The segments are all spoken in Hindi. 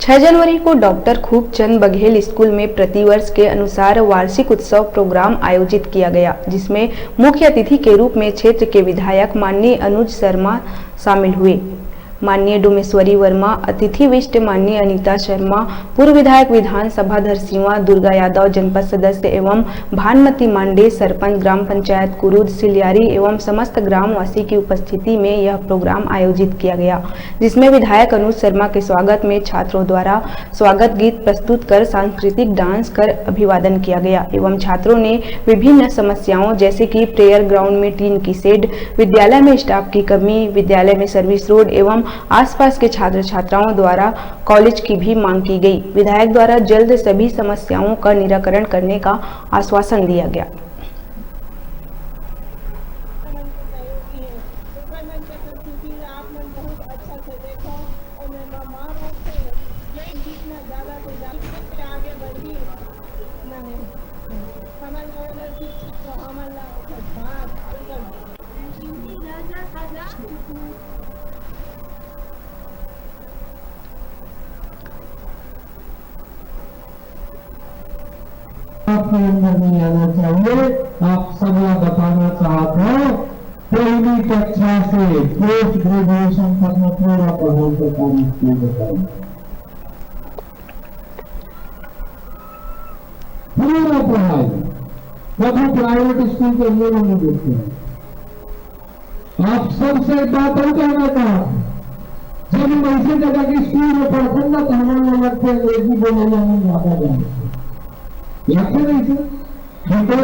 6 जनवरी को डॉक्टर खूबचंद बघेल स्कूल में प्रतिवर्ष के अनुसार वार्षिक उत्सव प्रोग्राम आयोजित किया गया, जिसमें मुख्य अतिथि के रूप में क्षेत्र के विधायक माननीय अनुज शर्मा शामिल हुए। माननीय डोमेश्वरी वर्मा अतिथि विशिष्ट, माननीय अनीता शर्मा पूर्व विधायक विधानसभा धरसींवा, दुर्गा यादव जनपद सदस्य एवं भानुमति मांडे सरपंच ग्राम पंचायत कुरुद सिलियारी एवं समस्त ग्रामवासी की उपस्थिति में यह प्रोग्राम आयोजित किया गया, जिसमें विधायक अनुज शर्मा के स्वागत में छात्रों द्वारा स्वागत गीत प्रस्तुत कर सांस्कृतिक डांस कर अभिवादन किया गया एवं छात्रों ने विभिन्न समस्याओं जैसे कि प्रेयर ग्राउंड में टीन की शेड, विद्यालय में स्टाफ की कमी, विद्यालय में सर्विस रोड एवं आसपास के छात्र छात्राओं द्वारा कॉलेज की भी मांग की गई। विधायक द्वारा जल्द सभी समस्याओं का निराकरण करने का आश्वासन दिया गया। आपके अंदर नहीं आना चाहिए। आप सब लोग बताना चाहते हैं, पहली कक्षा से पोस्ट ग्रेजुएशन तक में पूरा पढ़ाई का काम किया जाता है, पूरा पढ़ाई। कभी प्राइवेट स्कूल के लिए नहीं देते हैं। आप सबसे बात हम कहना चाहते, जब हम ऐसी जगह की स्कूल में पढ़ते ना तो हमारे लगते अंग्रेजी बोले जाने ज्यादा जाए लगते नहीं थे। भीतर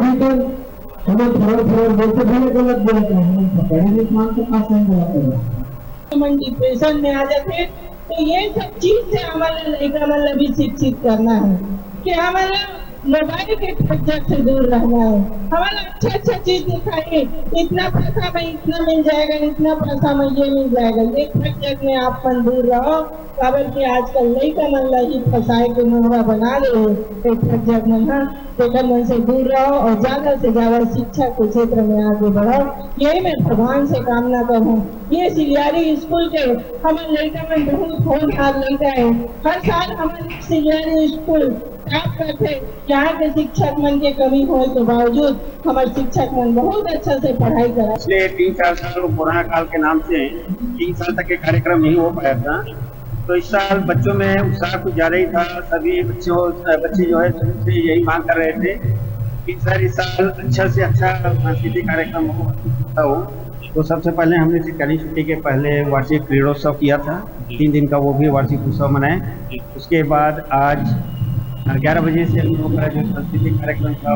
हमें थोड़ा बोलते भले गलत बोलते हैं, पढ़े नहीं मानते पास नहीं बोलते, मन डिप्रेशन में आ जाते। तो ये सब चीज से हमारे लड़का मतलब भी शिक्षित करना है कि हमारा मोबाइल के ठज्जक से दूर रहना है। हमारा अच्छा चीज दिखाइए, इतना पैसा में इतना मिल जाएगा, इतना पैसा में ये मिल जाएगा, ये ठज्जक में आप मन दूर रहो। काबर की आजकल लड़का मन लगी फसाए के मोहरा बना रहे हैं, ठज्जक मन लेकर मन से दूर रहो और ज्यादा से ज्यादा शिक्षा के क्षेत्र में आगे बढ़ो। यही मैं भगवान से कामना करूँ। ये सिलियारी स्कूल के हमारे लड़का में बहुत होनहार लड़का है। हर साल हमारे सिलियारी स्कूल आप करते यहाँ के शिक्षक मन के कमी होने के बावजूद हमारे शिक्षक मन बहुत अच्छा से पढ़ाई करा। पिछले 3-4 साल कोरोना काल के नाम से 3 साल तक के कार्यक्रम नहीं हो पाया था, तो इस साल बच्चों में उत्साह कुछ ज्यादा ही था। सभी बच्चे जो है से यही मांग कर रहे थे कि सर इस साल अच्छा से अच्छा सांस्कृतिक कार्यक्रम हो। तो सबसे पहले हमने सरकारी छुट्टी के पहले वार्षिक क्रीड़ोत्सव किया था, 3 दिन का, वो भी वार्षिक उत्सव मनाए। उसके बाद आज 11 बजे से हम लोग का जो सांस्कृतिक कार्यक्रम था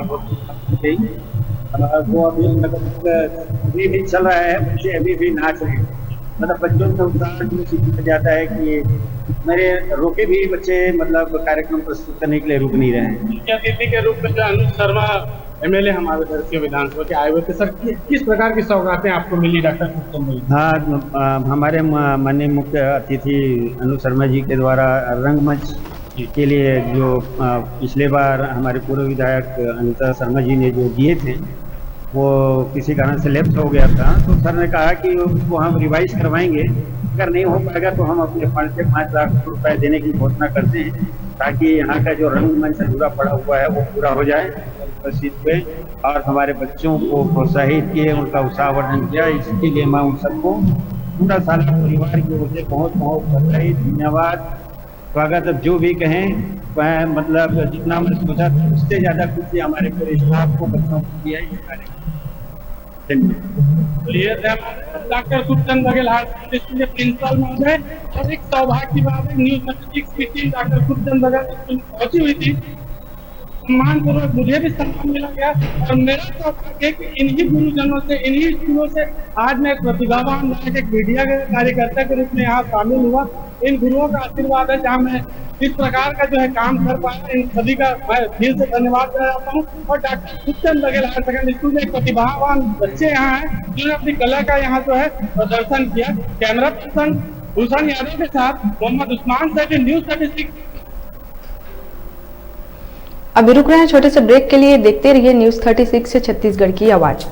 वो अभी भी चल रहा है। बच्चे अभी भी नाच रहे हैं, मतलब बच्चों में उत्साह जो जाता है कि मेरे रोके भी बच्चे मतलब कार्यक्रम प्रस्तुत करने के लिए रुक नहीं रहे हैं। मुख्य अतिथि के रूप में जो अनुज शर्मा एमएलए हमारे दरसिंवा विधानसभा के आए हुए थे, सर किस प्रकार की सौगातें आपको मिली डॉक्टर खूबचंद? हाँ, हमारे माननीय मुख्य अतिथि अनुज शर्मा जी के द्वारा रंगमंच के लिए जो पिछले बार हमारे पूर्व विधायक अनीता शर्मा जी ने जो दिए थे वो किसी कारण से लेफ्ट हो गया था, तो सर ने कहा कि उसको हम रिवाइज करवाएंगे। अगर नहीं हो पाएगा तो हम अपने फंड से 5 लाख रुपए देने की घोषणा करते हैं, ताकि यहाँ का जो रंगमंच से जुड़ा पड़ा हुआ है वो पूरा हो जाए प्रसिद्ध पे, और हमारे बच्चों को प्रोत्साहित किए, उनका उत्साहवर्धन किया। इसके लिए मैं उन सबको पूरा साल परिवार की ओर से बहुत बहुत बधाई, धन्यवाद, स्वागत। अब जो भी कहें वह मतलब जितना मैंने सोचा उससे ज्यादा खुशी हमारे पूरे स्टाफ को, बच्चों को किया है। डॉक्टर खूबचंद बघेल स्कूल के प्रिंसिपल महोदय, और एक सौभाग्य की बात है, न्यूज 36 की team doctor Khubchand Baghel school पहुंची हुई थी। सम्मान पूर्वक मुझे भी सम्मान मिला गया और मेरा सौभाग्य है कि इन्हीं गुरुजनों से, इन्हीं स्कूलों से आज मैं प्रतिभावान एक मीडिया के कार्यकर्ता के रूप में यहाँ शामिल हुआ। इन गुरुओं का आशीर्वाद है जहाँ मैं इस प्रकार का जो है काम कर पाया। इन सभी का मैं दिल से धन्यवाद देना चाहता हूँ। और doctor Khubchand Baghel higher secondary school में प्रतिभावान बच्चे यहाँ हैं जिन्होंने अपनी कला का यहाँ जो है प्रदर्शन किया। कैमरा पर्सन भूषण यादव के साथ मोहम्मद उस्मान सैफी, न्यूज 36। अभी रुक रहे हैं छोटे से ब्रेक के लिए, देखते रहिए न्यूज 36 से छत्तीसगढ़ की आवाज।